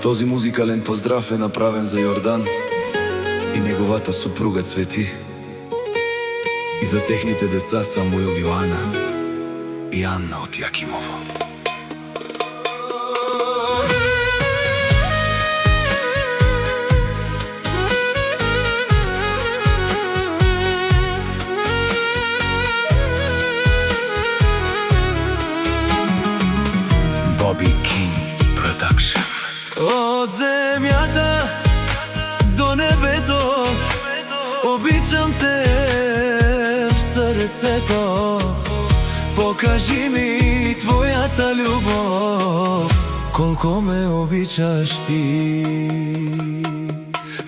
Този музикален поздрав е направен за Јордан и неговата супруга Цвети, и за техните деца Самуил, Јоана и Анна од Јакимово. Bobby King Production. Од земјата до небето, обичам те в срцето. Покажи ми твојата љубов, колко ме обичаш ти.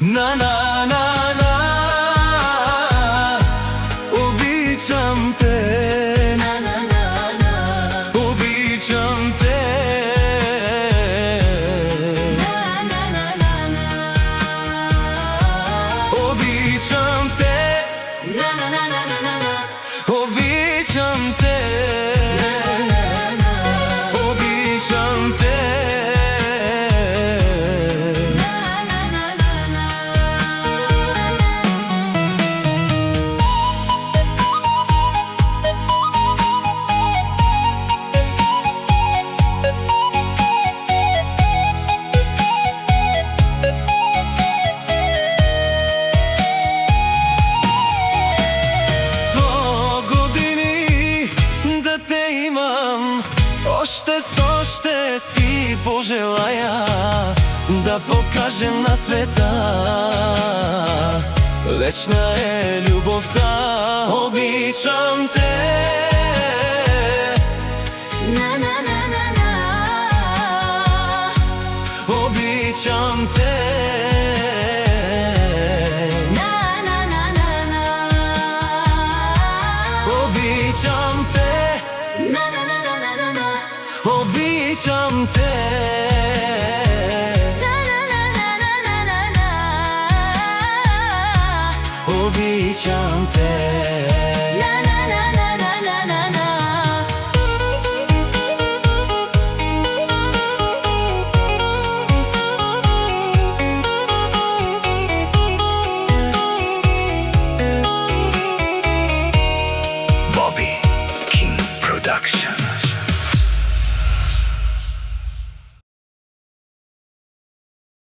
На на на на, обичам те. На на на на, обичам те. Обичам те, обичам те, обичам те. Оште ще си пожелаја да покажем на света, вечна е љубовта. Обичам те. На на на на на, обичам те. На на на на на, обичам те. На на на на на на, обичам те.